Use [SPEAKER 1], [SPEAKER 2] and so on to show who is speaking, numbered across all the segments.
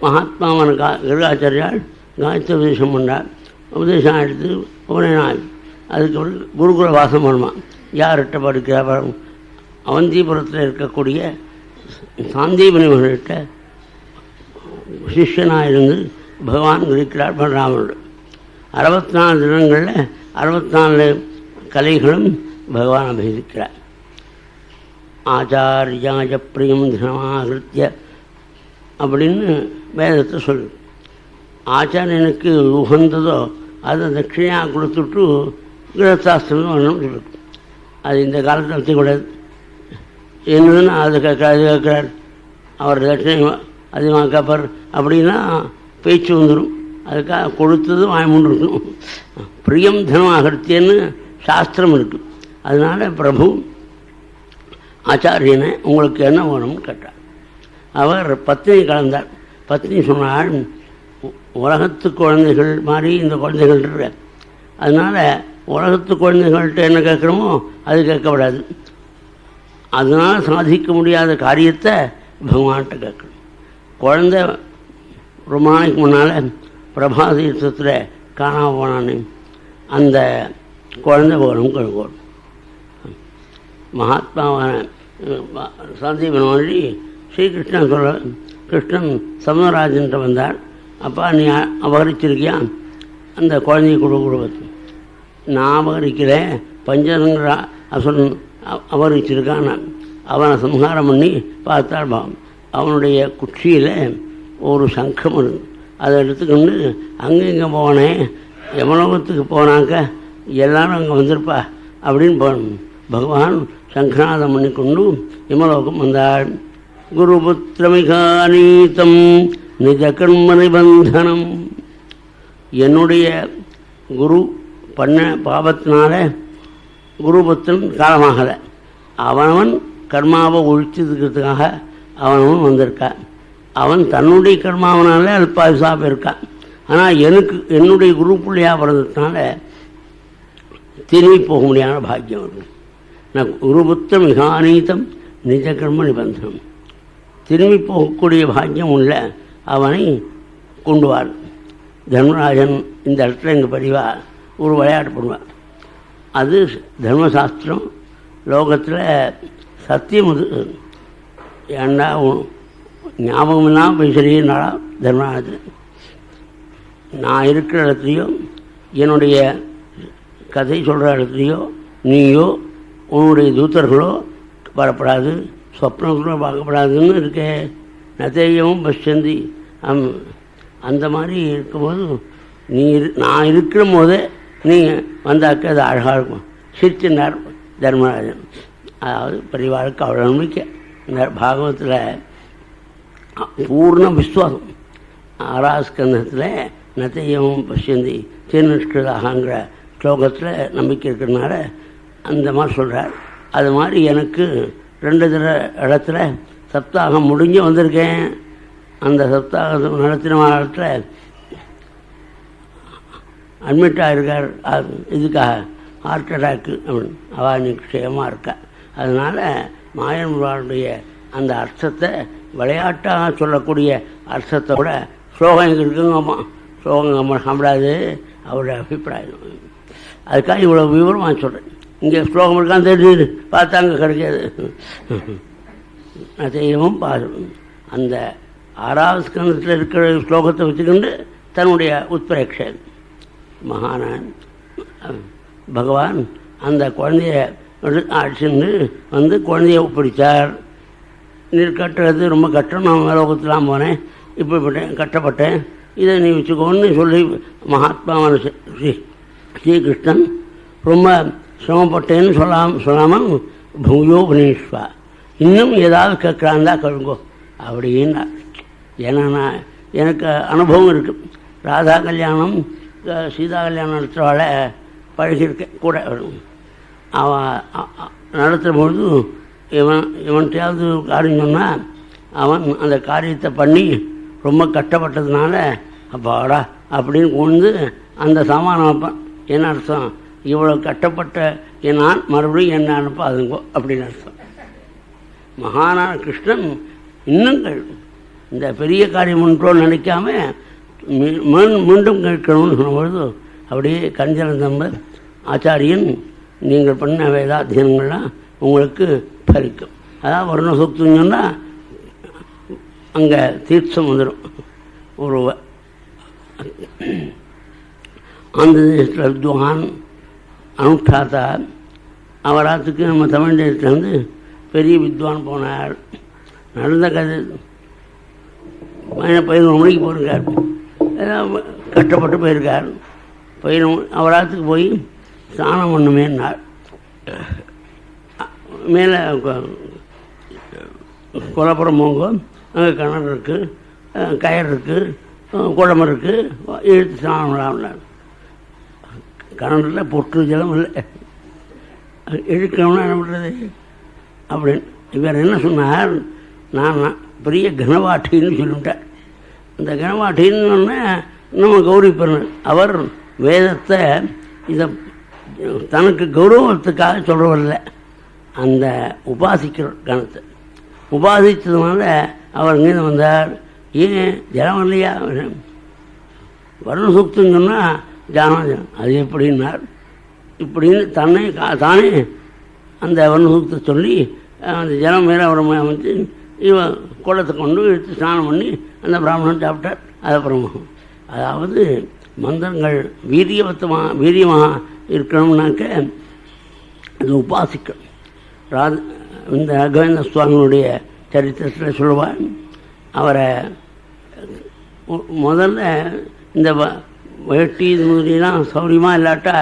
[SPEAKER 1] மகாத்மாவன கிருகாச்சாரியால் காயத்ரி உபதேசம் பண்ணார். உபதேசம் எடுத்து உடனே அதுக்கு ஒரு குருகுல வாசம் பண்ணுமா. யார்கிட்ட படிக்கிறார்? அவந்திபுரத்தில் இருக்கக்கூடிய சாந்தீபனிவர்கிட்ட சிஷ்யனாக இருந்து பகவான் இருக்கிறார் பலராமனோடு. 64 தினங்களில் 64 கலைகளும் பகவான் அபிநயிக்கிறார். ஆச்சாரியாய பிரியம் தினமாகிருத்திய அப்படின்னு வேதத்தை சொல்லு. ஆச்சாரியனுக்கு உகந்ததோ அதை தட்சிணையாக கொடுத்துட்டு கிரகசாஸ்திரம் வரணும்னு சொல்லு. அது இந்த காலத்தில் வச்சுக்கூடாது. என்னதுன்னா அது கேட்குறார், அவர் தட்சிணை அதிகமாக கேட்பார் அப்படின்னா பேச்சு வந்துடும். அதுக்காக கொடுத்ததும் வாய்மூண்டு இருக்கணும். பிரியம் தனமாகத்தியன்னு சாஸ்திரம் இருக்குது. அதனால் பிரபு ஆச்சாரியனை உங்களுக்கு என்ன வேணும்னு கேட்டார். அவர் பத்னி கலந்தார். பத்னி சொன்னாள், உலகத்து குழந்தைகள் மாதிரி இந்த குழந்தைகள் இருக்க, அதனால் உலகத்து குழந்தைகள்கிட்ட என்ன கேட்குறோமோ அது கேட்கப்படாது. அதனால் சாதிக்க முடியாத காரியத்தை பகவான்கிட்ட கேட்கணும். குழந்தை ரொம்ப நாளைக்கு முன்னால் பிரபாதீர்த்தத்தில் காணாமல் போனானே, அந்த குழந்தை போகணும் கழுவோம். மகாத்மாவான சாந்தீபன் வழி ஸ்ரீகிருஷ்ணன் சொல்ல, கிருஷ்ணன் சமுதராஜன்ட்ட வந்தார். அப்பா நீ அபகரிச்சிருக்கியா அந்த குழந்தைய கொடுத்து? நான் அபகரிக்கிறேன், பஞ்சதங்கிற அசுரன் அபகரிச்சிருக்கான். அவனை சம்ஹாரம் பண்ணி பார்த்தாள் பாவம். அவனுடைய குச்சியில் ஒரு சங்கம் இருக்கு. அதை எடுத்துக்கொண்டு அங்கே போனேன், யமலோகத்துக்கு போனாக்க எல்லாரும் அங்கே வந்திருப்பா அப்படின்னு போகணும். பகவான் சங்கநாதம் பண்ணிக்கொண்டு யமலோகம் வந்தாள். குருபுத்திரமிகானீதம் நிஜ கர்ம நிபந்தனம். என்னுடைய குரு பண்ண பாபத்தினால குருபுத்திரன் காலமாகலை. அவனவன் கர்மாவை ஒழிச்சதுக்கிறதுக்காக அவனவன் வந்திருக்கான். அவன் தன்னுடைய கர்மாவனால அல்பாயுசாக போயிருக்கான். ஆனால் எனக்கு என்னுடைய குரு பிள்ளையாக பிறந்ததுனால திரும்பி போக முடியாத பாக்கியம் இருக்கும். நான் குருபுத்திரம் மிகானீதம் நிஜ கர்ம நிபந்தனம். திரும்பி போகக்கூடிய பாக்கியம் உள்ள அவனை கொண்டு வார். தர்மராஜன் இந்த இடத்துல எங்கள் படிவா ஒரு விளையாட்டு பண்ணுவார். அது தர்மசாஸ்திரம். லோகத்தில் சத்தியம் அது. ஏண்டா ஞாபகமெல்லாம் பேசுகிறீங்கனாடா தர்மராஜன். நான் இருக்கிற இடத்துலையோ என்னுடைய கதை சொல்கிற இடத்துலையோ நீயோ உன்னுடைய தூத்தர்களோ வரப்படாது, சொப்னங்களோ பார்க்கப்படாதுன்னு இருக்கே. நதேயமும் பஷ்சந்தி. அந்த மாதிரி இருக்கும்போது நான் இருக்கிற போதே நீ வந்தாக்க அது அழகாக இருக்கும் சிரிச்சினார் தர்மராஜன். அதாவது பரிவாருக்கு அவ்வளோ நம்பிக்கை. இந்த பாகவத்தில் பூர்ண விஸ்வாசம். 6ஆவது ஸ்கந்தத்தில் நதேயமும் பஷ்யந்தி திருநிஷ்கிருதாகங்கிற ஸ்லோகத்தில் நம்பிக்கை இருக்கிறதுனால அந்த மாதிரி சொல்கிறார். அது மாதிரி எனக்கு 2 இடத்துல சப்தாகம் முடிஞ்சு வந்திருக்கேன். அந்த சப்தாகம் நடத்தின இடத்துல அட்மிட் ஆகிருக்கார். இதுக்காக ஹார்ட் அட்டாக்கு அப்படின்னு அவள் நிச்சயமாக இருக்கா. அதனால் மாயன்வாளுடைய அந்த அர்த்தத்தை விளையாட்டாக சொல்லக்கூடிய அர்த்தத்தை விட ஸ்லோகம் எங்கே இருக்குங்கம்மா, ஸ்லோகம் சாப்பிடாது அவருடைய அபிப்பிராயம். அதுக்காக இவ்வளோ விவரமாக சொல்கிறேன். இங்கே ஸ்லோகம் இருக்கான்னு தெரிஞ்சு பார்த்தா அங்கே கிடைக்காது. அதையும் பாசம் அந்த 6ஆவது ஸ்கந்தத்தில் இருக்கிற ஸ்லோகத்தை வச்சுக்கொண்டு தன்னுடைய உத்பிரேட்சை மகானான் பகவான் அந்த குழந்தைய அடிச்சுன்னு வந்து குழந்தைய ஒப்பிடித்தார். நீர் கட்டுறது ரொம்ப கஷ்டம், நான் லோகத்துலாம் போனேன், இப்படிப்பட்டேன் கஷ்டப்பட்டேன், இதை நீ வச்சுக்கோன்னு சொல்லி மகாத்மாவான ஸ்ரீகிருஷ்ணன் ரொம்ப சிரமப்பட்டேன்னு சொல்லாமல் பூயோ புனீஸ்வா இன்னும் ஏதாவது கேட்குறாந்தா கழுங்கோ அப்படின்னா. ஏன்னா எனக்கு அனுபவம் இருக்குது. ராதா கல்யாணம் சீதா கல்யாணம் நடத்துகிறவாளை பழகியிருக்கேன் கூட. அவன் நடத்துகிற பொழுது இவன்கிட்டையாவது காரியம் சொன்னால் அவன் அந்த காரியத்தை பண்ணி ரொம்ப கஷ்டப்பட்டதுனால அப்பாடா அப்படின்னு கொண்டு அந்த சாமானம் வைப்பான். என்ன அர்த்தம்? இவ்வளோ கஷ்டப்பட்ட நான் மறுபடியும் என்ன அனுப்பாதுங்கோ அப்படின்னு அர்த்தம். மகானான கிருஷ்ணன் இன்னும் இந்த பெரிய காரியம் ஒன்றோன்னு நினைக்காம மீண்டும் கேட்கணும்னு சொன்னபொழுது அப்படியே கஞ்சனந்தம்பர் ஆச்சாரியன் நீங்கள் பண்ண வேதாத்தியனங்கள்லாம் உங்களுக்கு பலிக்கும். அதான் வருண சூக்தம் சொன்னால் அங்கே தீர்த்தம் வந்துடும். ஒரு ஆந்திர தேசத்தில் வித்வான் அனுஷ்டாத்தா அவராத்துக்கு நம்ம தமிழ் தேசத்துலேருந்து பெரிய வித்வான் போனார். நடந்த கதை 11 மணிக்கு போயிருக்கார். கஷ்டப்பட்டு போயிருக்கார். அவராத்துக்கு போய் ஸ்நானம் பண்ணுமேன்னார். மேலே கொலப்புறம் போங்க, அங்கே கிணறு இருக்குது, கயிறு இருக்குது, குழம்பு இருக்குது, இழுத்து ஸ்நானம் பண்ணலாம்னார். கிணறுல பொற்று ஜலம் இல்லை, இழுக்கணும்னா என்ன பண்ணுறது அப்படின்னு. இவர் என்ன சொன்னார், நான் பெரிய கனவாட்டின்னு சொல்லிவிட்டார். அந்த கனவாட்டின்னு நம்ம கௌரவிப்பர். அவர் வேதத்தை இதை தனக்கு கௌரவத்துக்காக சொல்கிறவரில்லை, அந்த உபாசிக்கிற கணத்தை உபாசித்ததுனால அவர் இங்கே வந்தார். ஏன் ஜலம் இல்லையா, வருண சூக்தம் சொன்னால் ஜானம் அது எப்படின்னார். இப்படின்னு தானே அந்த வருண சூக்தத்தை சொல்லி அந்த ஜலம் மேலே அவரை அமைச்சு இவன் குளத்தை கொண்டு எடுத்து ஸ்நானம் பண்ணி அந்த பிராமணன் சாப்பிட்டார். அது அப்புறமா அதாவது மந்திரங்கள் வீரியமாக இருக்கணும்னாக்க அது உபாசிக்கணும். இந்த ராகவேந்திர சுவாமியுடைய சரித்திரத்தில் சொல்லுவார். அவரை முதல்ல இந்த வேட்டி இது மாதிரிலாம் சௌரியமாக இல்லாட்டா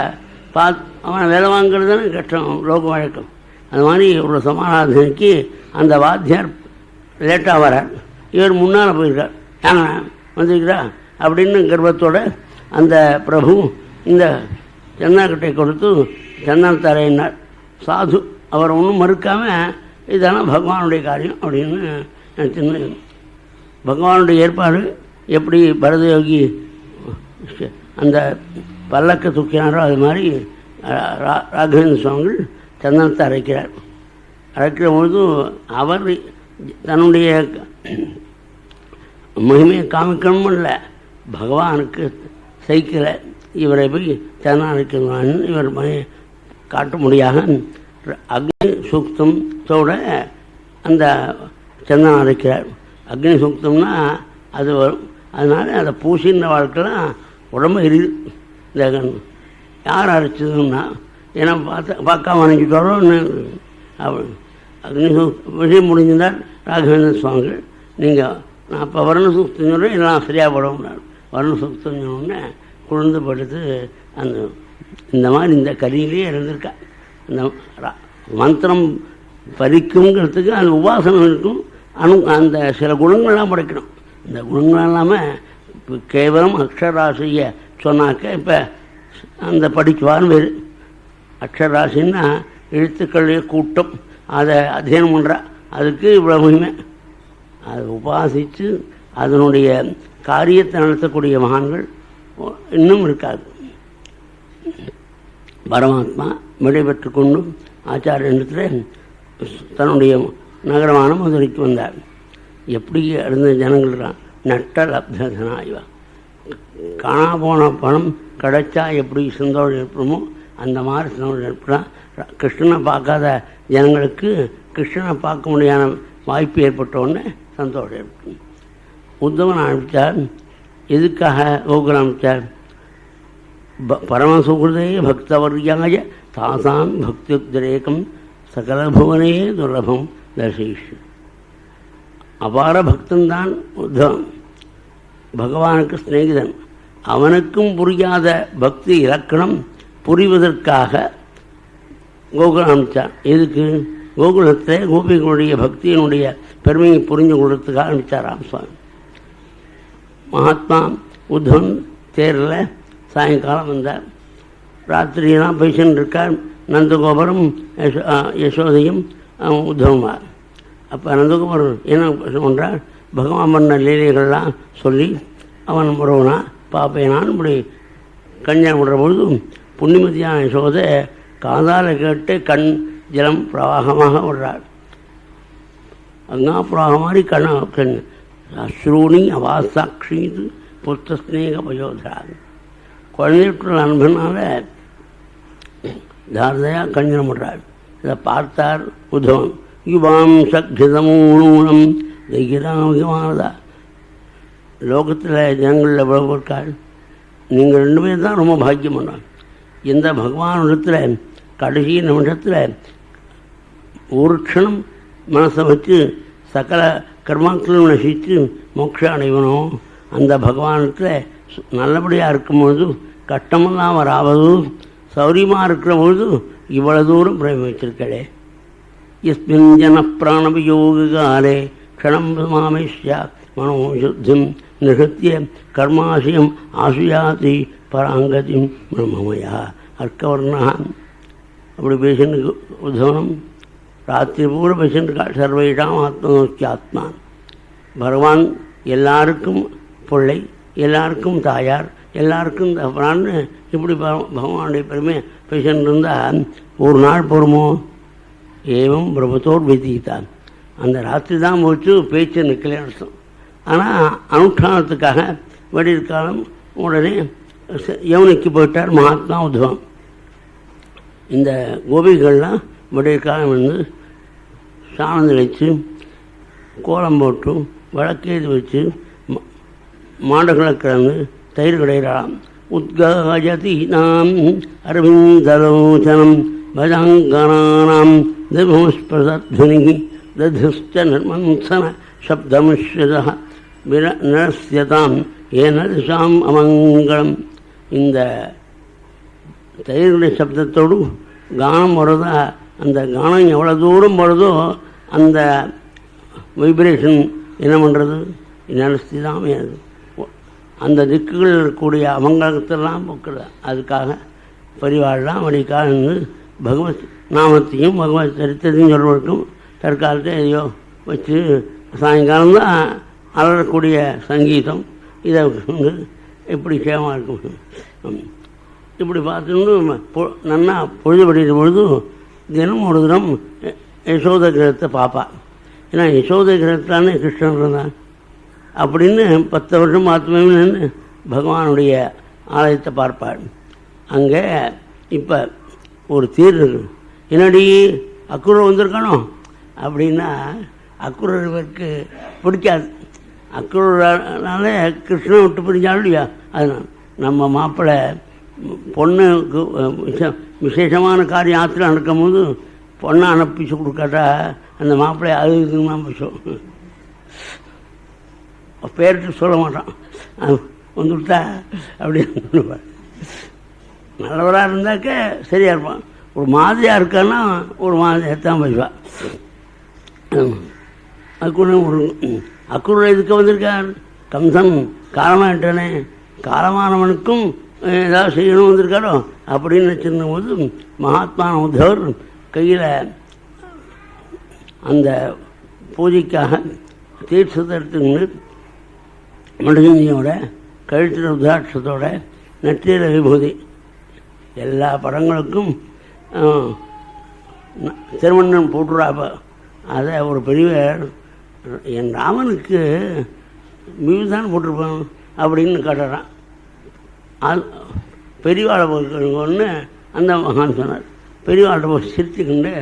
[SPEAKER 1] அவனை வேலை வாங்கிறது தானே கஷ்டம், லோக வழக்கம். அது மாதிரி ஒரு சமாராதனைக்கு அந்த வாத்தியார் லேட்டாக வரார். இவர் முன்னால் போயிருக்கார். ஏங்க வந்திருக்கிறா அப்படின்னு கர்வத்தோட அந்த பிரபு இந்த சந்தனக்கட்டை கொடுத்து சந்தன தரையினார். சாது அவர் ஒன்றும் மறுக்காமல் இதெல்லாம் பகவானுடைய காரியம் அப்படின்னு நினச்சின்னு பகவானுடைய ஏற்பாடு எப்படி பரதயோகி அந்த பல்லக்க தூக்கினாரோ அது மாதிரி ராகவேந்திர சுவாமிகள் சந்தனத்தை அரைக்கிறார். அரைக்கிற பொழுது அவர் தன்னுடைய மகிமையை காமிக்கணும் இல்லை, பகவானுக்கு சைக்கிள இவரை போய் சந்தனம் அரைக்கணும்னு இவர் காட்ட முடியாத அக்னி சூக்தத்தோட அந்த சந்தனம் அரைக்கிறார். அக்னி சூக்தம்னா அது வரும். அதனால் அதை பூசின்ற வாழ்க்கைலாம் உடம்பு எரியுது. இந்த யார் அரைச்சதுன்னா ஏன்னா பார்க்காம அணைஞ்சிட்டாரோ அக்னி விஷயம் முடிஞ்சிருந்தார் ராகவேந்திர சுவாமிகள். நீங்கள் நான் இப்போ வருண சூக்தம் சொல்கிறேன், எல்லாம் சரியாக படம்னார். வருண சூக்தம் சொன்னோடனே குழந்து படுத்து அந்த இந்த மாதிரி இந்த கரியிலே இருந்திருக்கா. அந்த மந்திரம் பறிக்குங்கிறதுக்கு அந்த உபாசனம் இருக்கும். அந்த சில குணங்கள்லாம் படைக்கணும். இந்த குணங்கள் இல்லாமல் கேவலம் அக்ஷராசியை சொன்னாக்க இப்போ அந்த படிக்குவான்னு வேறு. அக்ஷராசின்னா எழுத்துக்களுடைய கூட்டம், அதை அத்தியனம் பண்ணுறா. அதுக்கு இவ்வளோ மகிமை. அதை உபாசித்து அதனுடைய காரியத்தை நடத்தக்கூடிய மகான்கள் இன்னும் இருக்காது. பரமாத்மா விடைபெற்று கொண்டு ஆச்சாரியத்தில் தன்னுடைய நகரமான மதுரைக்கு வந்தார். எப்படி இருந்த ஜனங்கள் நட்டல் அப்தனாய்வா, காணா போன பணம் கிடைச்சா எப்படி சந்தோஷம் ஏற்படுமோ அந்த மாதிரி சந்தோஷம் ஏற்படலாம். கிருஷ்ணனை பார்க்காத ஜனங்களுக்கு கிருஷ்ணனை பார்க்க முடியாத வாய்ப்பு ஏற்பட்டவுடனே சந்தோஷம் ஏற்படும். உத்தவன் அனுப்பிச்சார். எதுக்காக கோகுலம் அனுப்பிச்சார்? பரமசுகிருதே பக்தவர்யாய தாசாம் பக்தியுக்திரேகம் சகலபுவனே துர்லபம் தர்ஷயிஷ்ய. அபார பக்தன்தான் உத்தவன், பகவானுக்கு சிநேகிதன். அவனுக்கும் புரியாத பக்தி இலக்கணம் புரிவதற்காக கோகுலம் அனுப்பிச்சார். எதுக்கு? கோகுலத்தில் கோபிகளுடைய பக்தியினுடைய பெருமையை புரிஞ்சு கொள்றதுக்காக அனுப்பிச்சார் ராமசுவாமி. மகாத்மா உத்தவன் தேரில் சாயங்காலம் வந்தார். ராத்திரியெல்லாம் பேசின்னு இருக்கார். நந்தகோபுரம் யசோதையும் உத்தவமார். அப்போ நந்தகோபுரம் என்ன பண்ணுறார்? பகவான் பண்ண லீலைகள்லாம் சொல்லி அவன் முறவனா பாப்பேனான் இப்படி கஞ்சனம் விடுற பொழுது புண்ணியமதியான யசோதை காதால் கேட்டு கண் ஜலம் பிரவாகமாக விடுறார். அங்கா பிரவாகம் மாதிரி கண் அஸ்ரூணி அவாசாட்சிது புத்த ஸ்நேக பயோதராது. குழந்தைக்குள்ள அன்பனால தாரதையாக கஞ்சனம் பண்ணுறாள். இதை பார்த்தார் உத்தவன். யுவாம் சக்ஷிதமூணம் தைகிராமிகமானதா. லோகத்தில் ஜனங்களில் எவ்வளவு இருக்காள், நீங்கள் 2 பேர் தான் ரொம்ப பாக்கியம் பண்ணாங்க. எந்த பகவானிடத்தில் கடைசி நிமிஷத்தில் ஒரு க்ஷணம் மனசை வச்சு சகல கர்மாக்களும் நசித்து மோட்சம் அடைவனும் அந்த பகவானத்தில் நல்லபடியாக இருக்கும்பொழுது கஷ்டமெல்லாம் வராவது சௌரியமாக இருக்கிற பொழுது இவ்வளோ தூரம் பிரயோகிச்சிருக்கே. எஸ்மின் ஜன பிராணபியோகாலே க்ஷணம் மாமேஷ்யா மனோசுத்திம் நிகத்திய கர்மாசியம் ஆசுயாதி பராங்கதிம் பிரம்மமயா. அர்க்கவர்ணா அப்படி பேசிட்டு உத்தவனம் ராத்திரி பூரா பேசிட்டுருக்காள். சர்வைஷாம் ஆத்மனோக்கி ஆத்மான். பகவான் எல்லாருக்கும் பிள்ளை, எல்லாருக்கும் தாயார், எல்லாருக்கும் தகப்பனான்னு இப்படி பகவானுடைய பெருமை பேசிட்டு இருந்தால் ஒரு நாள் போகிறோமோ ஏவம் பிரபத்தோர் விதித்தான். அந்த ராத்திரி தான் போச்சு, பேச்சு நிற்கலே அர்த்தம். ஆனால் அனுஷ்டானத்துக்காக வெடிக்காலம் உடனே யமுனைக்கு போயிட்டார் மகாத்மா உத்தவம். இந்த கோபிகள்லாம் விடியற்காலம் வந்து சாணம் தெளித்து கோலம் போட்டு விளக்கேது வச்சு மாடுகளை கிடந்து தயிர் கிடையிறாம். உத்காஜதி நாம் அரவிந்தலோச்சனம் பஜாங்கனானாம் திவஸ்பிரதத்வனி ததுஷ்ட நிர்மன்சன சப்தமிஸ்யதா நிரஸ்யதாம் ஏன திசாம் அமங்கலம். இந்த தயிர்களுடைய சப்தத்தோடு கானம் வருதா, அந்த கானம் எவ்வளோ தூரம் வருதோ அந்த வைப்ரேஷன் என்ன பண்ணுறது, நினச்சி தான் அந்த திக்குகள் இருக்கக்கூடிய அமங்கலத்தெல்லாம் போக்குறது. அதுக்காக பரிவாரெலாம் வழிக்காக இருந்து பகவத் நாமத்தையும் பகவத் சரித்திரத்தையும் சொல்வதற்கும் தற்காலத்தை எதையோ வச்சு சாயங்காலம் தான் அலறக்கூடிய சங்கீதம் இதை வந்து எப்படி சேமாக இருக்கும். இப்படி பார்த்துட்டு நன்னா பொழுது படிக்கிற பொழுது தினம் ஒரு தினம் யசோத கிரகத்தை பார்ப்பா. ஏன்னா யசோத கிரகத்தானே கிருஷ்ணன் இருந்தான் அப்படின்னு 10 வருஷம் ஆத்மீன்னு பகவானுடைய ஆலயத்தை பார்ப்பாள். அங்கே இப்போ ஒரு தீர் இருக்கு. என்னடி அக்குரர் வந்திருக்கணோ அப்படின்னா அக்குரருக்கு பிடிக்காது. அக்குரனால கிருஷ்ணன் விட்டு பிடிச்சாலும் இல்லையா, அதனால் நம்ம மாப்பிள்ளை பொண்ணுக்கு விசேஷமான காரியம் ஆற்றுல நடக்கும் போது பொண்ணை அனுப்பிச்சு கொடுக்காட்டா அந்த மாப்பிள்ளை அதுக்குமா பேசும். பேர்ட்டு சொல்ல மாட்டான், வந்துவிட்டா அப்படின்னு. நல்லவராக இருந்தாக்க சரியாக இருப்பான். ஒரு மாதிரியாக இருக்கான்னா ஒரு மாதிரியாகத்தான் பேசுவாள். அக்குடன் ஒரு அக்குடன் இதுக்கு வந்திருக்கார். கம்சன் காலமாயிட்டானே, காலமானவனுக்கும் ஏதாவது செய்யணும் வந்திருக்காரோ அப்படின்னு வச்சிருந்தபோது மகாத்மா உத்தவர் கையில் அந்த பூஜைக்காக தீர்த்தத்தை எடுத்துக்கிட்டு மடுகஞ்சியோட கழுத்தில் உதாட்சத்தோட நெற்றியில் விபூதி எல்லா படங்களுக்கும் திருமணம் போட்டுறாப்ப அதை ஒரு பெரியவர் என் ராமனுக்கு மியூதான் போட்டிருப்பான் அப்படின்னு காட்டுறான். அது பெரியவாழை ஒன்று அந்த மகான் சொன்னார். பெரியவாழ்கிட்ட போய் சிரிச்சுக்கிண்டு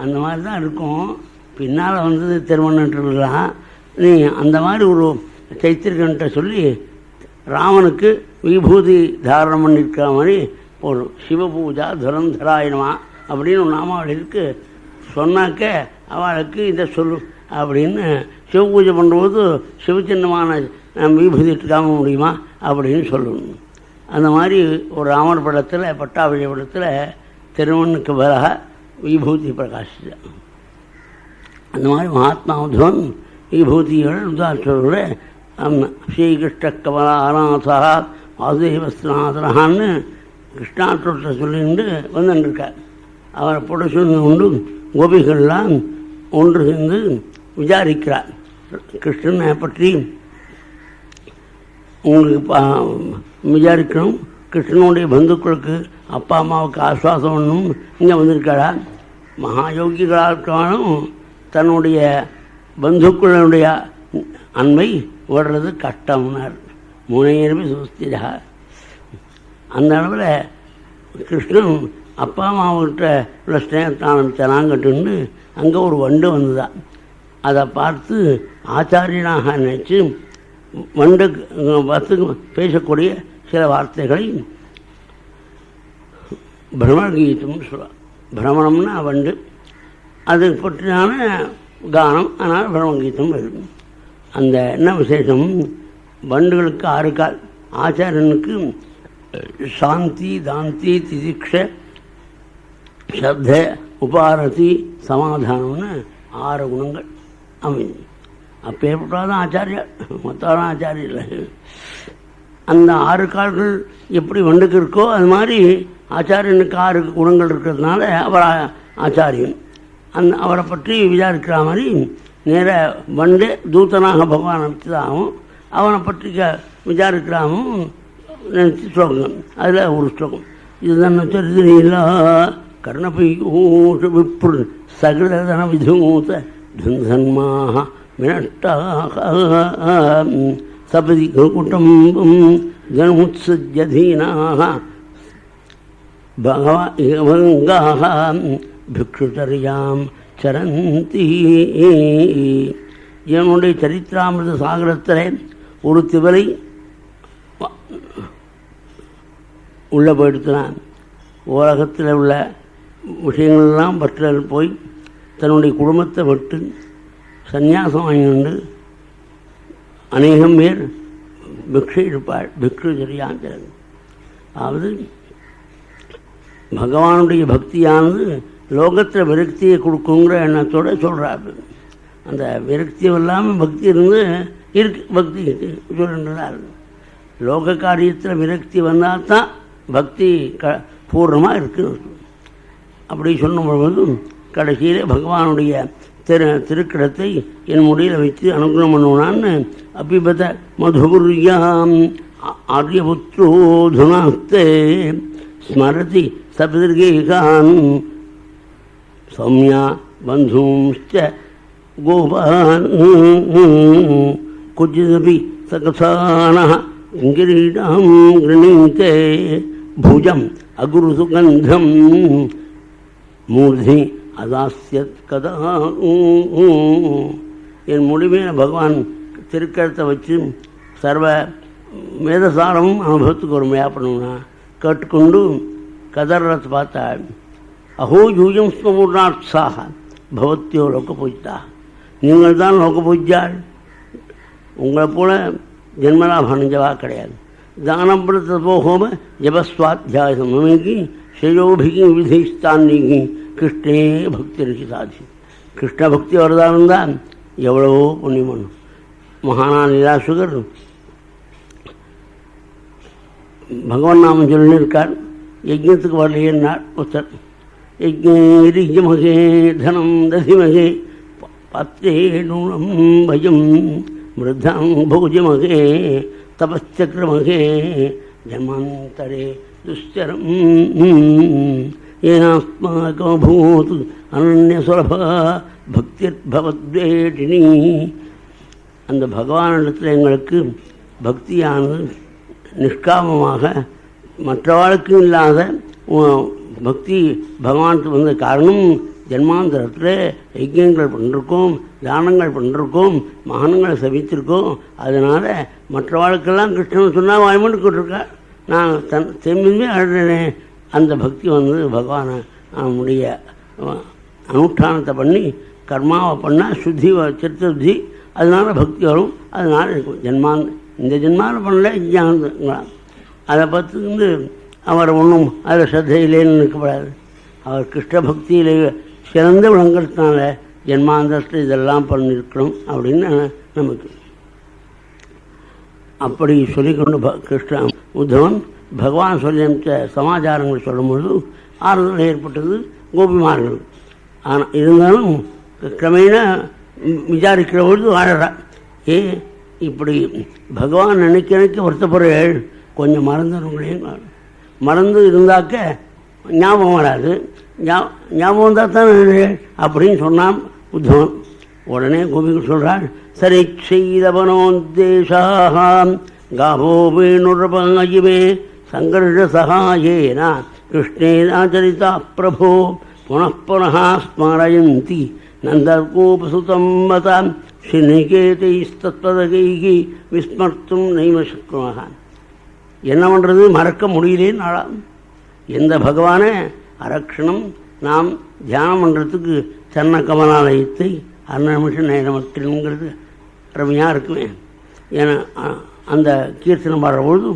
[SPEAKER 1] அந்த மாதிரி தான் இருக்கும், பின்னால் வந்தது திருமணன்ட்டுலாம், நீ அந்த மாதிரி ஒரு சைத்திருக்கன்ட்ட சொல்லி ராமனுக்கு விபூதி தாரணம் பண்ணியிருக்கிற மாதிரி போடும். சிவபூஜா துரந்தராயணமா அப்படின்னு ஒரு நாமாவளி இருக்குது. சொன்னாக்க அவளுக்கு இதை சொல்லு அப்படின்னு சிவ பூஜை பண்ணும்போது சிவச்சின்னமான விபூதி எடுக்காம முடியுமா அப்படின்னு சொல்லணும். அந்த மாதிரி ஒரு ராமர் படத்தில் பட்டாபிஷேக படத்தில் திருமணுக்கு பதிலாக விபூதி பிரகாசித்தான். அந்த மாதிரி மகாத்மா உத்தவன் விபூதியோட உதாரணத்தோட ஸ்ரீகிருஷ்ண கமலாநாதா வாசுதேவஸ்நாதனான்னு கிருஷ்ணாற்றத்தை சொல்லிட்டு வந்துட்டுருக்கார். அவரை போட சொல்லி கொண்டு கோபிகள்லாம் ஒன்று சேர்ந்து விசாரிக்கிறார். கிருஷ்ணனை பற்றி உங்களுக்கு விசாரிக்கணும், கிருஷ்ணனுடைய பந்துக்களுக்கு அப்பா அம்மாவுக்கு ஆஸ்வாசம் ஒன்றும் இங்கே வந்திருக்காரா. மகாயோகிகளாக இருக்காலும் தன்னுடைய பந்துக்களுடைய அன்பை ஓடுறது கஷ்டம்னார். முனையர்மை சுஸ்திரா. அந்த அளவில் கிருஷ்ணன் அப்பா அம்மாவுக்கிட்ட உள்ள ஸ்நேகத்தானத்தனாங்கட்டுன்னு அங்கே ஒரு வண்டு வந்துதான். அதை பார்த்து ஆச்சாரியனாக நினைச்சு வண்டு பார்த்து பேசக்கூடிய சில வார்த்தைகளை பிரமணகீதம்னு சொல்லுவாள். பிரமணம்னா வண்டு, அது பற்றியான கானம், அதனால் பிரம்மகீதம் வருது. அந்த என்ன விசேஷம், வண்டுகளுக்கு 6 கால், ஆச்சாரியனுக்கு சாந்தி, தாந்தி, திதிக்ஷ, ஸ்ரத்த, உபாரதி, சமாதானம்னு 6 குணங்கள் அமைஞ்சு. அப்பேற்பட்டாதான் ஆச்சாரியார், மொத்தம் ஆச்சாரியர் இல்லை. அந்த 6 கால்கள் எப்படி வண்டுக்கு இருக்கோ அது மாதிரி ஆச்சாரியனுக்கு 6 குணங்கள் இருக்கிறதுனால அவர் ஆச்சாரியன். அவரை பற்றி விசாரிக்கிற மாதிரி நேர வண்டு தூத்தனாக பகவான் நினச்சதாகவும் அவனை பற்றி விசாரிக்கிறாமும் நினச்சி ஸ்லோகம். அதில் ஒரு ஸ்லோகம் இதுதான் சரிதிலா கர்ணபையூஷ விப்ரு சகலதன விதூத தன்மாக வினட்டாக சபதி குட்டம்பம் ஜனமுத்சஜ்யதீனாக பகவாங்காக பிக்ஷுதரியாம் சரந்தி. என்னுடைய சரித்திராமிருத சாகரத்தில் ஒரு திவலை உள்ளே போயிடுத்தான். உலகத்தில் உள்ள விஷயங்கள்லாம் பற்றல் போய் தன்னுடைய குடும்பத்தை விட்டு சந்நியாசம் வாங்கிண்டு அநேகம் பேர் பிக்ஷை இருப்பாள். பிக்ஷு சரியாந்திரன். அதாவது பகவானுடைய பக்தியானது லோகத்தில் விரக்தியை கொடுக்குங்கிற எண்ணத்தோடு சொல்கிறாரு. அந்த விரக்தியம் இல்லாமல் பக்தி இருந்து இருக்கு, பக்தி சொல்லுறாரு. லோக காரியத்தில் விரக்தி வந்தால் தான் பக்தி பூர்ணமாக இருக்குது. அப்படி சொல்லும்பொழுது கடைசியில் பகவானுடைய திருக்கிடத்தை என் முடியில் வைத்து அனுகிரகம் பண்ணுவான்னு அபிபத மதுகுர்யாம் ஆரியபுத்ரோதுனாஸ்தே ஸ்மரதி சபிதர்கேகான் சௌமியா பந்தூம்ச்ச கோபான் குஜிதபி சகசானः கிரீடாம் கிருணீதே பூஜம் அகுரு சுகந்தம் மூர்த்தி அதாஸ்யத் கதா. என் முடிவில் பகவான் திருக்கழுத்தை வச்சு சர்வ வேதசாரமும் அனுபவத்துக்கு ஒரு மேப்பணும்னா கேட்டுக்கொண்டு கதர்றத்தை பார்த்தா அஹோ யூயம் ஸ்மூர்ணாட்சாக பவத்தியோ லோக பூஜ்தா. நீங்கள் தான் லோக பூஜ்யாள். உங்களை போல ஜென்மலாபம் அணிஞ்சவா கிடையாது. தானப்படுத்த ஹோம ஜபஸ்வாத்தியாய சமமிகி ஸ்ரேயோபிகி விதிஸ்தான்னிகி கிருஷ்ணே பக்தி ருச்சி சாதி. கிருஷ்ண பக்தி வரதாக இருந்தால் எவ்வளவோ புண்ணியம் பண்ணும். மகானா லீலாசுகர் பகவான் நாமம் சொல்லி இருக்கார். யஜ்ஞத்துக்கு வரலையேன்னார் ஒருத்தர். யஜ்ஞமகே தனம் ததிமகே பத்தே நூலம் பயம் மிருதம் போஜமகே தபச்சக்ரமகே ஜன்மாந்தரே துஷ்சரம் ஏனாஸ்மாகமபூத் அனன்யசுலபா பக்திர்பவத்வேடினி. அந்த பகவானிடத்தில் எங்களுக்கு பக்தியானது நிஷ்காமமாக மற்றவாளுக்கும் இல்லாத பக்தி பகவானுக்கு வந்த காரணம் ஜென்மாந்தரத்தில் யஜ்யங்கள் பண்ணிருக்கோம், தானங்கள் பண்ணிருக்கோம், மகானங்களை சபித்திருக்கோம். அதனால் மற்றவாளுக்கெல்லாம் கிருஷ்ணன் சொன்னால் வாய்மொழி கொண்டிருக்கார். நான் திரும்பியுமே அழுறேன். அந்த பக்தி வந்து பகவானை நம்முடைய அனுஷ்டானத்தை பண்ணி கர்மாவை பண்ணால் சுத்தி சித்தசுத்தி, அதனால் பக்தி வரும். அதனால் இருக்கும் இந்த ஜென்மாவில் பண்ணல ஜானங்களா. அதை பார்த்து அவர் ஒன்றும் அதில் ஸ்ரத்தையிலேன்னு நிற்கப்படாது. அவர் கிருஷ்ண பக்தியிலே சிறந்த விளங்கிறதுனால ஜென்மாந்தரத்தில் இதெல்லாம் பண்ணியிருக்கணும் அப்படின்னு நமக்கு அப்படி சொல்லிக்கொண்டு கிருஷ்ண உத்தவன் பகவான் சொல்லி அமைச்ச சமாச்சாரங்கள் சொல்லும்பொழுது ஆறுதல் ஏற்பட்டது கோபிமார்கள். ஆனால் இருந்தாலும் கிரமேண விசாரிக்கிற பொழுது வாழறா. இப்படி பகவான் நினைக்க வருத்தப்படுறேள், கொஞ்சம் மறந்துடுங்களேன். மறந்து இருந்தாக்க ஞாபகம் வராது. ஞாபகம் இருந்தால் தான் அப்படின்னு சொன்னான் உத்தவன். உடனே கோபிகள் சொல்கிறாள், சரி செய்தவனோத்தேசாம் காபோ வேணுரபாயிமே சங்கர்ஷ சகாயேனா கிருஷ்ணேனாச்சரிதா பிரபோ புனః ஸ்மரயந்தி நந்தகோபசுதம் வதாம் ஸ்ரீநிகேதைஸ்தத்வதகைகி விஸ்மர்த்தும் நைவ சக்னுமஹ. என்ன பண்ணுறது, மறக்க முடியலேன்னு நாளாம். எந்த பகவானை அரக்ஷணம் நாம் தியானம் பண்ணுறதுக்கு சன்ன கமலாலயத்தை அன்னமிஷம் நேரமற்றிங்கிறது அருமையாக இருக்குமே. ஏன்னா அந்த கீர்த்தனம் பாடுறபொழுது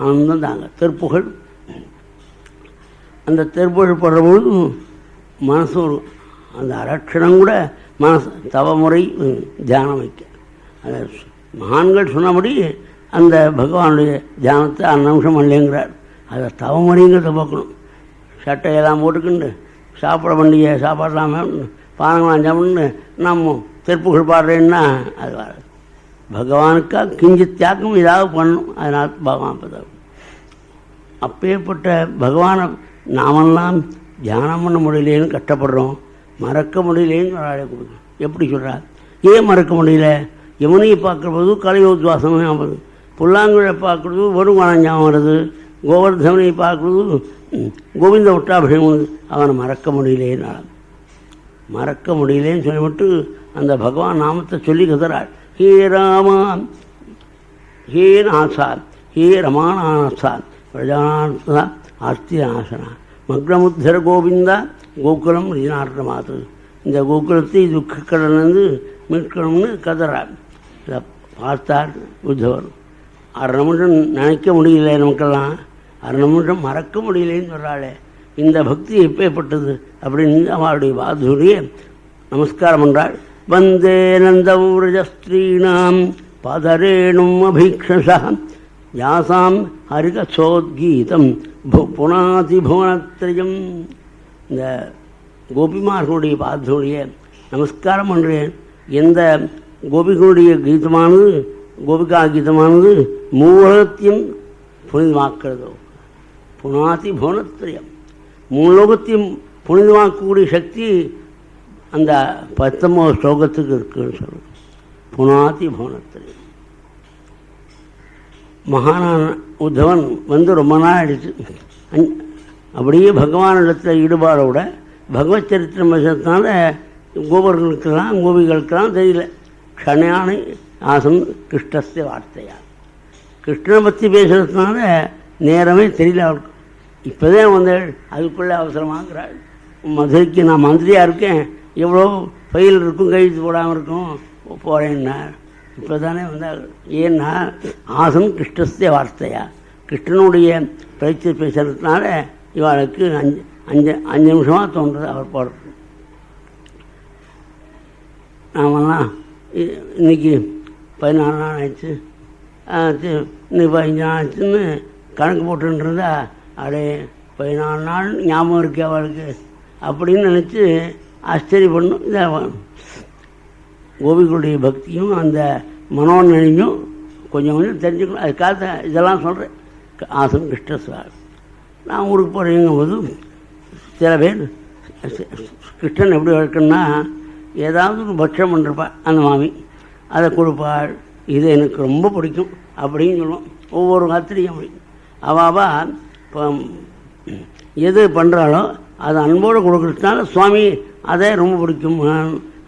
[SPEAKER 1] ஆனந்தம் தாங்க. திருப்புகழ், அந்த திருப்புகழ் பாடுறபொழுது மனசு ஒரு அந்த அரட்சணம் கூட மனசு தவமுறை தியானம் வைக்க. அதை மகான்கள் சொன்னபடி அந்த பகவானுடைய தியானத்தை அந்நிமிஷம் இல்லைங்கிறார். அதை தவமுறைங்கிறத பார்க்கணும். சட்டையெல்லாம் போட்டுக்கிண்டு சாப்பிட வேண்டிய சாப்பாடலாமல் பானங்களாம் சாப்பிட்னு நம்ம திருப்புகழ் பாடுறேன்னா அது வர பகவானுக்காக கிஞ்சித் தியாகம் ஏதாவது பண்ணணும். அதனால் பகவான் பதவி அப்பேற்பட்ட பகவானை நாமெல்லாம் தியானம் பண்ண முடியலேன்னு கஷ்டப்படுறோம். மறக்க முடியலேன்னு ஒரு ஆளை கொடுக்கும். எப்படி சொல்கிறார், ஏன் மறக்க முடியல? யமுனையை பார்க்குறது கலையோத்வாசம் வருது, புல்லாங்குழை பார்க்குறது வருமானம் ஞாபகம் வருது, கோவர்தவனை பார்க்குறது கோவிந்த ஒட்டாபிஷேகம் வருது. அவனை மறக்க முடியலேன்னு மறக்க முடியலேன்னு சொல்லிவிட்டு அந்த பகவான் நாமத்தை சொல்லி கதறாள். ஹே ராமா, ஹே நாசா, ஹே ரமாநாசா, பிரஜாநாசா, ஆர்த்தி நாசனா, மக்னமுத்தர கோவிந்தா, கோகுலம் ரீனாட்டமாத்து. இந்த கோகுலத்தை துக்கக்கடலேருந்து மீட்கணும்னு கதறாள். இதை பார்த்தார் உத்தவர். 1/2 நிமிஷம் நினைக்க முடியல நமக்கெல்லாம், 1/2 நிமிஷம் மறக்க முடியலேன்னு சொல்கிறாளே. இந்த பக்தி எப்பேற்பட்டது அப்படின்னு அவளுடைய பாதுரிய நமஸ்காரம் என்றாள். வந்தே நந்தௌரஜஸ்திரீணாம் பதரேணும் அபீக்ஷசா யாசாம் ஹரிகசோத்கீதம் புனாதி புவனத்ரயம். இந்த கோபிமார்களுடைய பாதுடைய நமஸ்காரம் பண்ணுறேன். எந்த கோபிகளுடைய கீதமானது, கோபிகா கீதமானது மூலகத்தையும் புனிதமாக்கிறதோ, புனாதி புவனத்ரயம், 3 லோகத்தையும் புனிதமாக்கக்கூடிய சக்தி அந்த 19வது ஸ்லோகத்துக்கு இருக்குன்னு சொல்லுது. புனாதி புவனத்ரயம். மகானான உத்தவன் ரொம்ப நாள் ஆயிடுச்சு. அப்படியே பகவானிடத்தில் ஈடுபாடோட பகவத் சரித்திரம் பேசுறதுனால கோபர்களுக்கெல்லாம் கோபிகளுக்கெல்லாம் தெரியல. க்ஷணானை ஆசம் கிருஷ்ணஸ்ய வார்த்தையா, கிருஷ்ணனை பற்றி பேசுறதுனால நேரமே தெரியல அவருக்கு. இப்போதான் வந்து அதுக்குள்ளே அவசரமாகிறாள். மதுரைக்கு நான் மந்திரியாக இருக்கேன், எவ்வளோ ஃபைல் இருக்கும், கழித்து போடாமல் இருக்கும், போகிறேன்னா இப்போ தானே வந்தால். ஏன்னா ஆசம் கிருஷ்ணஸ்ய வார்த்தையா, கிருஷ்ணனுடைய பேச்சு பேசுறதுனால இவளுக்கு 5 நிமிஷமாக தோன்றுறது அவர் போடுறது. நாமெல்லாம் இன்றைக்கி 14 நாள் ஆயிடுச்சு, இன்னைக்கு 15 நாள் ஆச்சுன்னு கணக்கு போட்டுருந்தா, அப்படியே 14 நாள் ஞாபகம் இருக்கு அவளுக்கு அப்படின்னு நினச்சி ஆச்சரியப்படணும். இதை கோபிகளுடைய பக்தியும் அந்த மனோநிலையும் கொஞ்சம் கொஞ்சம் தெரிஞ்சுக்கணும். அதுக்காக இதெல்லாம் சொல்கிறேன். ஆசம் கிருஷ்ணஸ்வாமி. நான் ஊருக்கு போகிறேங்கும் போது சில பேர் கிருஷ்ணன் எப்படி இருக்குன்னா, ஏதாவது ஒரு பட்சம் பண்ணிருப்பாள் அந்த மாமி, அதை கொடுப்பாள். இது எனக்கு ரொம்ப பிடிக்கும் அப்படின்னு சொல்லுவோம். ஒவ்வொரு காத்திரியும் அப்படி அவாவா இப்போ எது பண்ணுறாளோ அதை அன்போடு கொடுக்குறதுனால சுவாமி அதை ரொம்ப பிடிக்கும்.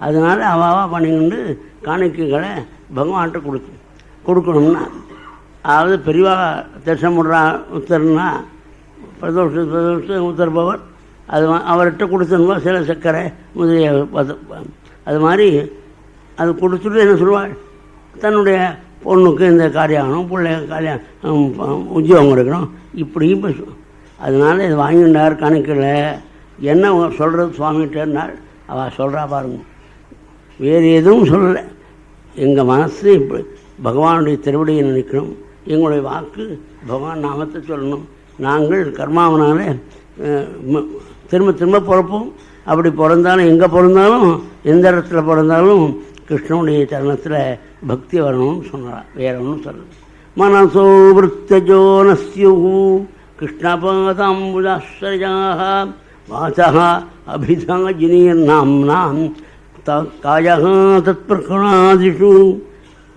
[SPEAKER 1] அதனால் அவாவா பண்ணிக்கிண்டு காணிக்கைகளை பகவான்கிட்ட கொடுக்கணும்னா, அதாவது பெரியவா தரிசனம் பண்ணுறா உத்தரன்னா பிரதோஷம் உத்தரப்பவர் அது அவர்கிட்ட கொடுத்தனுவா சில சர்க்கரை முதலிய அது மாதிரி அது கொடுத்துட்டு என்ன சொல்லுவாள், தன்னுடைய பொண்ணுக்கு இந்த காரியம் பிள்ளை காரியம் உத்தியோகம் எடுக்கணும் இப்படியும் பேசுவோம். அதனால் இது வாங்கிட்டார் கணக்கில் என்ன சொல்கிறது சுவாமிகிட்டனாள். அவள் சொல்கிறா பாருங்க, வேறு எதுவும் சொல்லலை. எங்கள் மனசு இப்படி பகவானுடைய திருவடியை நினைக்கணும், எங்களுடைய வாக்கு பகவான் நாமத்தை சொல்லணும். நாங்கள் கர்மாவனால திரும்ப திரும்ப பிறப்போம். அப்படி பிறந்தாலும் எங்கே பிறந்தாலும் எந்த இடத்துல பிறந்தாலும் கிருஷ்ணனுடைய சரணத்தில் பக்தி வரணும்னு சொன்னார். வேற ஒன்றும் சொல்லலை. மனசோ விருத்தஜோ நஸ்யு கிருஷ்ணபாதாம்புஜாஸ்ரயாக வாசா அபிதாஜினீர் நாம்னாம் காயः தத்பிரகணாதிஷு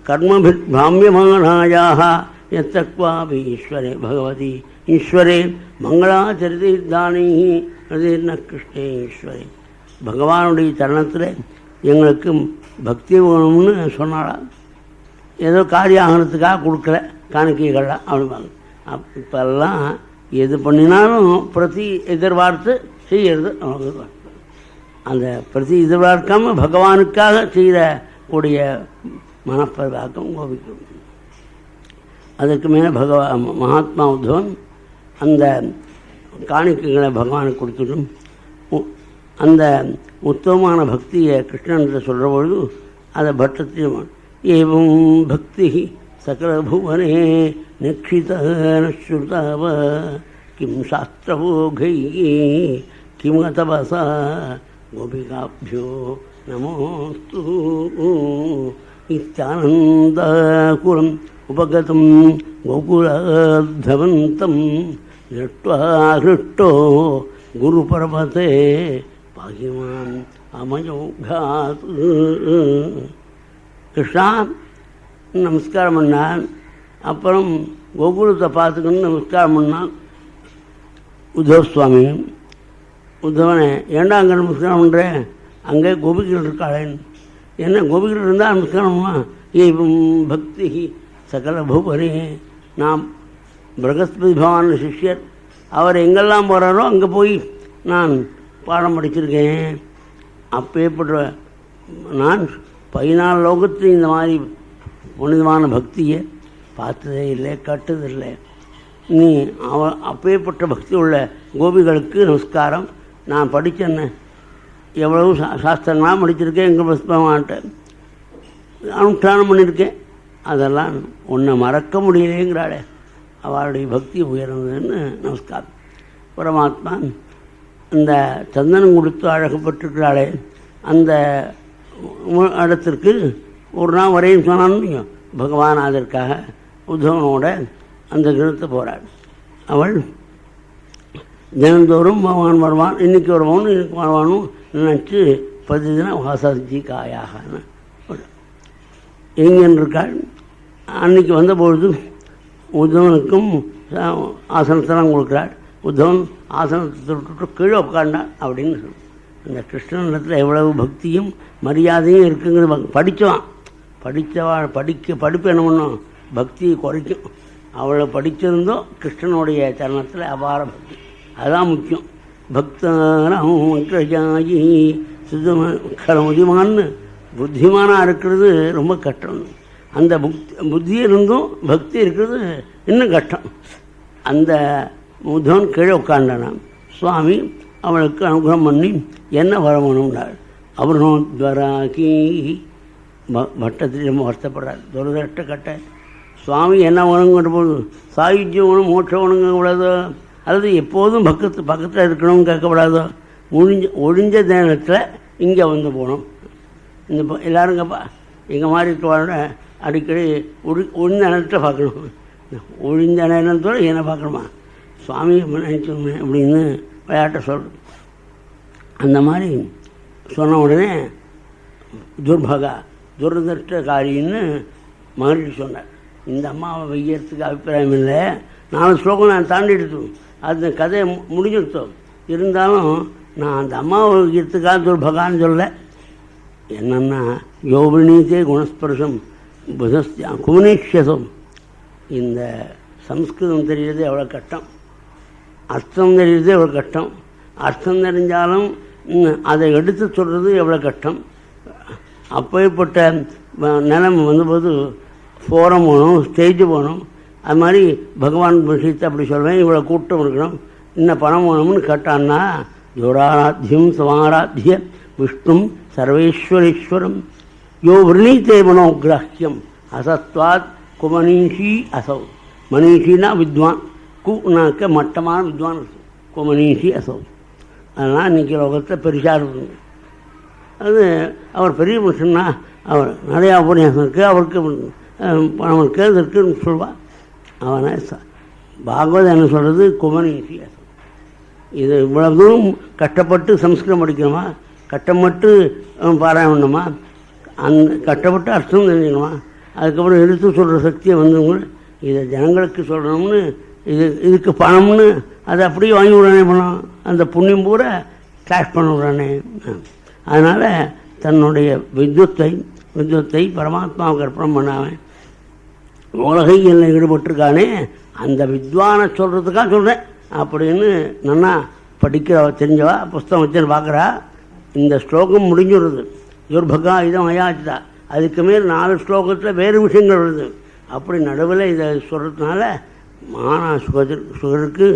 [SPEAKER 1] கர்மபிர்பாம்யமானாயாः யத்தக்வாபி ஈஸ்வரே பகவதி ஈஸ்வரே மங்களாச்சரிதானீ ஹிருதேர்ன கிருஷ்ணே ஈஸ்வரே. பகவானுடைய சரணத்தில் எங்களுக்கு பக்தி வேணும்னு சொன்னாளா. ஏதோ காரியம் ஆகிறதுக்காக கொடுக்கல காணிக்கைகள்லாம் அப்படிம்பாங்க. இப்போல்லாம் எது பண்ணினாலும் பிரதி எதிர்பார்த்து செய்கிறது. அந்த பிரதி எதிர்பார்க்காமல் பகவானுக்காக செய்யக்கூடிய மனப்பதாக்கம் கோபிக்கும். அதுக்கு மேலே மகாத்மா உத்தவன் அந்த காணிக்கைகளை பகவானுக்கு கொடுத்துட்டும் அந்த உத்தமமான பக்தியை கிருஷ்ணன் சொல்கிற பொழுது அதை பட்டத்தையும் ஏவம் பக்தி சகல புவனே நிக்ஷிதவ கிம் சாஸ்திரபோகை கிம் தபசா கோபிகாபியோ நமோஸ்து இத்யானந்தாகுலம் உபகதம் கோகுலாத்தவந்தம் திருஷ்ட்வா ஹிருஷ்டோ குருபரபதே பாகிமான் அமயோகாத். கிருஷ்ணா நமஸ்காரம் பண்ணான். அப்புறம் கோகுலத்தை பார்த்துக்கணும் நமஸ்காரம் பண்ணான் உத்தவ சுவாமி. உத்தவனை ஏண்டா அங்கே நமஸ்காரம் பண்ணுறேன், அங்கே கோபிகள் இருக்காளேன். என்ன கோபிகள் இருந்தால் நமஸ்காரம்மா. ஏவம் பக்தி சகல பூபரே. நான் பிரகஸ்பதி பகவான் சிஷ்யர், அவர் எங்கெல்லாம் போகிறாரோ அங்கே போய் நான் பாடம் படிச்சிருக்கேன். அப்பேற்பட்ட நான் 14 லோகத்தில் இந்த மாதிரி புனிதமான பக்தியை பார்த்ததே இல்லை, கட்டதில்லை. நீ அப்பேற்பட்ட பக்தி உள்ள கோபிகளுக்கு நமஸ்காரம். நான் படித்தேன்ன எவ்வளவு சாஸ்திரங்களாக படிச்சிருக்கேன், எங்கள் பகவான்கிட்ட அனுஷ்டானம் பண்ணியிருக்கேன். அதெல்லாம் ஒன்றை மறக்க முடியலேங்கிறாளே, அவளுடைய பக்தி உயர்ந்ததுன்னு நமஸ்காரம். பரமாத்மா அந்த சந்தனம் கொடுத்து அழகப்பட்டிருக்கிறாளே அந்த இடத்திற்கு ஒரு நாள் வரையும் சொன்னான்னு பகவான் அதற்காக உத்தவனோட அந்த கிரகத்தை போகிறாள். அவள் தினந்தோறும் பகவான் வருவான், இன்றைக்கி வருவான்னு இன்னைக்கு வருவானும் நினச்சி 10 தினம் வாசாஜி காயாகன்னு எங்கன்னு இருக்காள். அன்றைக்கி வந்தபொழுது உத்தவனுக்கும் ஆசனத்தெல்லாம் கொடுக்குறாள். உத்தவன் ஆசனத்தை விட்டுட்டு கீழே உட்காண்டான் அப்படின்னு சொல்லு. அந்த கிருஷ்ணனிடத்தில் எவ்வளவு பக்தியும் மரியாதையும் இருக்குங்கிறது படித்தவான். படிப்பு என்ன பண்ணும், பக்தியை குறைக்கும். அவளை படிச்சிருந்தோ கிருஷ்ணனுடைய சரணத்தில் அபார பக்தி, அதுதான் முக்கியம். பக்தாராஜாயி சுத்தமுதிமான்னு புத்திமானாக இருக்கிறது ரொம்ப கஷ்டம். அந்த புத்தி இருந்தும் பக்தி இருக்கிறது இன்னும் கஷ்டம். அந்த உத்தவன் கீழே உட்காண்டானான். சுவாமி அவளுக்கு அனுகிரகம் பண்ணி என்ன வரணும்னார். அவர்னோத்வராகி பட்டத்தில் ரொம்ப வருத்தப்படுறார். துரதிருஷ்ட கட்ட சுவாமி என்ன வேணுங்கிற போது சாயுஜ்யம் வேணும், மோட்சம் வேணுங்கக்கூடாதோ, அல்லது எப்போதும் பக்கத்தில் இருக்கணும்னு கேட்கக்கூடாதோ. ஒழிஞ்ச நேரத்தில் இங்கே வந்து போகணும். இந்த எல்லாருங்கப்பா எங்கள் மாதிரி இருக்கவாட அடிக்கடி ஒழிந்த நேரத்தில் பார்க்கணும். ஒழிந்த நேரத்தோடு என்ன பார்க்கணுமா, சுவாமி நினைச்சோமே அப்படின்னு விளையாட்ட சொல்கிறோம். அந்த மாதிரி சொன்ன உடனே துரதிருஷ்டகாரின்னு மகிழ்ச்சி சொன்னார். இந்த அம்மாவை வைக்கிறதுக்கு அபிப்பிராயம் இல்லை. 4 ஸ்லோகம் நான் தாண்டி எடுத்தோம், அந்த கதையை முடிஞ்சிருத்தோம். இருந்தாலும் நான் அந்த அம்மாவை வைக்கிறதுக்காக துர்பகான்னு சொல்ல. என்னென்னா யோபினீத்தே குணஸ்பர்ஷம் புதஸ்தியா குமனீஷம். இந்த சம்ஸ்கிருதம் தெரிகிறது எவ்வளோ கஷ்டம், அர்த்தம் தெரிகிறது எவ்வளோ கஷ்டம். அர்த்தம் தெரிஞ்சாலும் அதை எடுத்து சொல்கிறது எவ்வளோ கஷ்டம். அப்பேற்பட்ட நிலைமை வந்தபோது ஃபோரம் போகணும், ஸ்டேஜ் போகணும். அது மாதிரி பகவான் விஷயத்தை அப்படி சொல்வேன், இவ்வளோ கூட்டம் இருக்கணும், இன்னும் பணம் வேணும்னு கேட்டான்னா யோராராத்தியம் சமாராத்திய விஷ்ணும் சர்வேஸ்வரீஸ்வரம் யோ விரணீத்தே மனோகிராஹ்யம் அசத்வாத் குமனீஷி அசௌ. மனீஷினா வித்வான், குனாக்க மட்டமான வித்வான், குமனீஷி அசௌ. அதனால் இன்றைக்கி லோகத்தில் பெருசாக இருக்குங்க. அது அவர் பெரிய மனுஷன்னா அவர் நிறையா உபன்யாசம் இருக்குது, அவருக்கு பணம் இருக்குது, அது இருக்குன்னு சொல்வார். அவனை பாகவதம் என்ன சொல்கிறது, குமனீஷி அசௌ. இது இவ்வளோ தூரம் கஷ்டப்பட்டு சம்ஸ்கிருதம் படிக்கணுமா, கட்டமட்டு பாராயணம் பண்ணணுமா, கட்டப்பட்டு அர்த்தம் தெரிஞ்சுக்கணுமா, அதுக்கப்புறம் எடுத்து சொல்கிற சக்தியை வந்துங்க இதை ஜனங்களுக்கு சொல்லணும்னு இதுக்கு பணம்னு அதை அப்படியே வாங்கி விடானே பணம், அந்த புண்ணியம் பூரா கேஷ் பண்ண விடானே. அதனால் தன்னுடைய வித்வத்தை பரமாத்மாவுக்கு அர்ப்பணம் பண்ணாமல் உலகையில் ஈடுபட்டிருக்கானே அந்த வித்வானை சொல்கிறதுக்காக சொல்கிறேன் அப்படின்னு நன்னா படிக்கிறவ தெரிஞ்சவா புஸ்தகம் வச்சுன்னு பார்க்குறா. இந்த ஸ்லோகம் முடிஞ்சுடுறது, யுர்பகா இதம் அயாச்சிதா, அதுக்கு மேல் 4 ஸ்லோகத்தில் வேறு விஷயங்கள் வருது. அப்படி நடுவில் இதை சொல்கிறதுனால சுகருக்கு